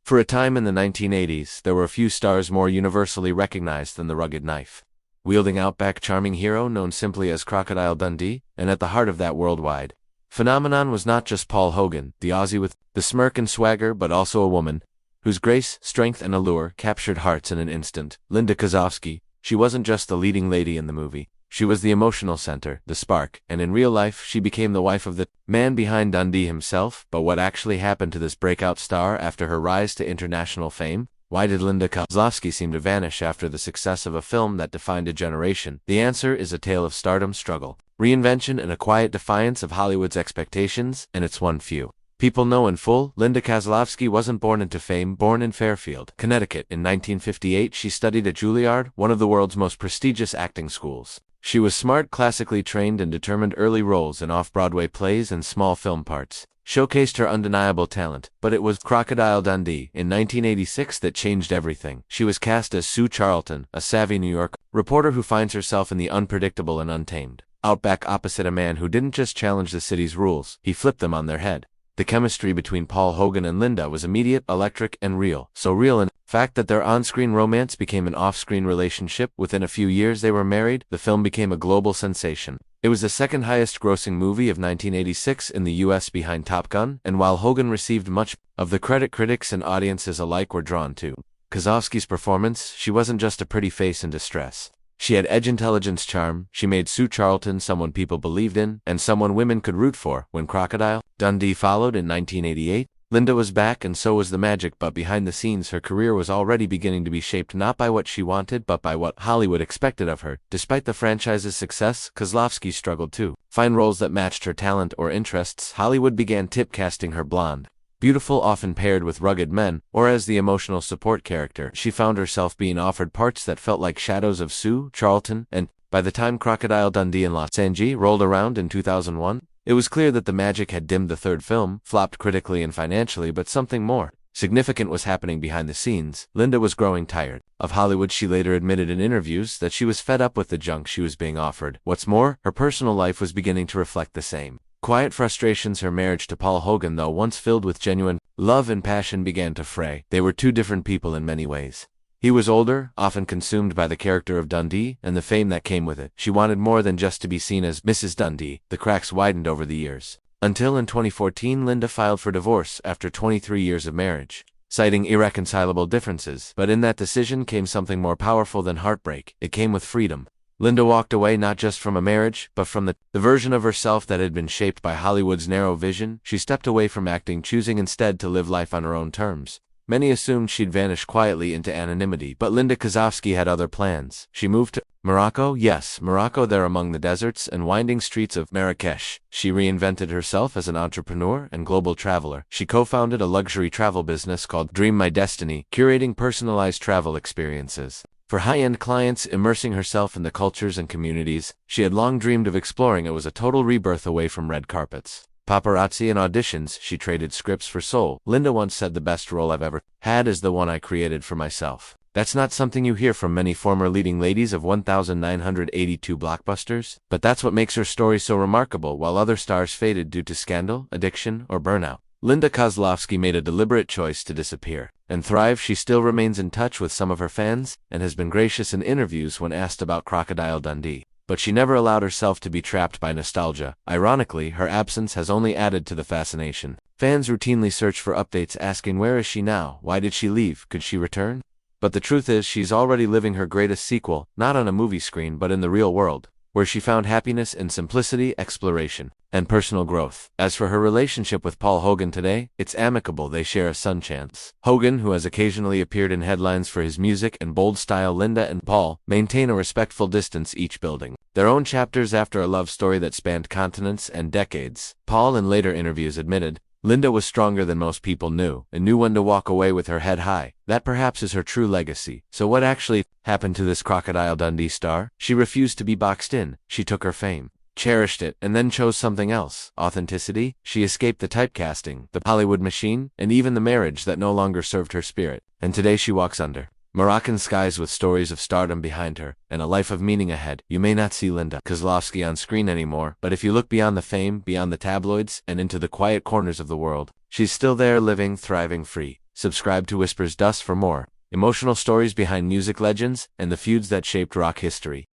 For a time in the 1980s, there were a few stars more universally recognized than the rugged knife wielding outback charming hero known simply as Crocodile Dundee, and at the heart of that worldwide phenomenon was not just Paul Hogan, the Aussie with the smirk and swagger, but also a woman whose grace, strength, and allure captured hearts in an instant. Linda Kozlovsky. She wasn't just the leading lady in the movie. She was the emotional center, the spark, and in real life she became the wife of the man behind Dundee himself. But what actually happened to this breakout star after her rise to international fame? Why did Linda Kozlovsky seem to vanish after the success of a film that defined a generation? The answer is a tale of stardom, struggle, reinvention, and a quiet defiance of Hollywood's expectations, and it's one few people know in full. Linda Kozlovsky wasn't born into fame. Born in Fairfield, Connecticut in 1958, she studied at Juilliard, one of the world's most prestigious acting schools. She was smart, classically trained, and determined. Early roles in off-Broadway plays and small film parts showcased her undeniable talent, but it was Crocodile Dundee in 1986 that changed everything. She was cast as Sue Charlton, a savvy New York reporter who finds herself in the unpredictable and untamed outback opposite a man who didn't just challenge the city's rules, he flipped them on their head. The chemistry between Paul Hogan and Linda was immediate, electric, and real. So real, in fact, that their on-screen romance became an off-screen relationship. Within a few years they were married. The film became a global sensation. It was the second highest-grossing movie of 1986 in the US behind Top Gun, and while Hogan received much of the credit, critics and audiences alike were drawn to Kozlovsky's performance. She wasn't just a pretty face in distress. She had edge, intelligence, charm. She made Sue Charlton someone people believed in, and someone women could root for. When Crocodile Dundee followed in 1988, Linda was back, and so was the magic. But behind the scenes, her career was already beginning to be shaped not by what she wanted, but by what Hollywood expected of her. Despite the franchise's success, Kozlovsky struggled to find roles that matched her talent or interests. Hollywood began typecasting her blonde, beautiful, often paired with rugged men, or as the emotional support character. She found herself being offered parts that felt like shadows of Sue Charlton, and by the time Crocodile Dundee and Los Angeles rolled around in 2001, it was clear that the magic had dimmed. The third film flopped critically and financially, but something more significant was happening behind the scenes. Linda was growing tired of Hollywood. She later admitted in interviews that she was fed up with the junk she was being offered. What's more, her personal life was beginning to reflect the same quiet frustrations. Her marriage to Paul Hogan, though once filled with genuine love and passion, began to fray. They were two different people in many ways. He was older, often consumed by the character of Dundee and the fame that came with it. She wanted more than just to be seen as Mrs. Dundee. The cracks widened over the years, until in 2014 Linda filed for divorce after 23 years of marriage, citing irreconcilable differences. But in that decision came something more powerful than heartbreak. It came with freedom. Linda walked away not just from a marriage, but from the version of herself that had been shaped by Hollywood's narrow vision. She stepped away from acting, choosing instead to live life on her own terms. Many assumed she'd vanish quietly into anonymity, but Linda Kozlovsky had other plans. She moved to Morocco. Yes, Morocco, there among the deserts and winding streets of Marrakesh. She reinvented herself as an entrepreneur and global traveler. She co-founded a luxury travel business called Dream My Destiny, curating personalized travel experiences for high-end clients, immersing herself in the cultures and communities she had long dreamed of exploring. It was a total rebirth away from red carpets, paparazzi, and auditions. She traded scripts for soul. Linda once said, "The best role I've ever had is the one I created for myself." That's not something you hear from many former leading ladies of 1,982 blockbusters, but that's what makes her story so remarkable. While other stars faded due to scandal, addiction, or burnout, Linda Kozlovsky made a deliberate choice to disappear and thrive. She still remains in touch with some of her fans and has been gracious in interviews when asked about Crocodile Dundee. But she never allowed herself to be trapped by nostalgia. Ironically, her absence has only added to the fascination. Fans routinely search for updates, asking, where is she now? Why did she leave? Could she return? But the truth is, she's already living her greatest sequel, not on a movie screen but in the real world, where she found happiness in simplicity, exploration, and personal growth. As for her relationship with Paul Hogan today, it's amicable. They share a son, Chance Hogan, who has occasionally appeared in headlines for his music and bold style. Linda and Paul maintain a respectful distance, each building their own chapters after a love story that spanned continents and decades. Paul, in later interviews, admitted, Linda was stronger than most people knew, and knew when to walk away with her head high. That perhaps is her true legacy. So what actually happened to this Crocodile Dundee star? She refused to be boxed in. She took her fame, cherished it, and then chose something else. Authenticity. She escaped the typecasting, the Hollywood machine, and even the marriage that no longer served her spirit. And today she walks under Moroccan skies with stories of stardom behind her and a life of meaning ahead. You may not see Linda Kozlovsky on screen anymore, but if you look beyond the fame, beyond the tabloids, and into the quiet corners of the world, she's still there, living, thriving, free. Subscribe to Whispers Dust for more emotional stories behind music legends and the feuds that shaped rock history.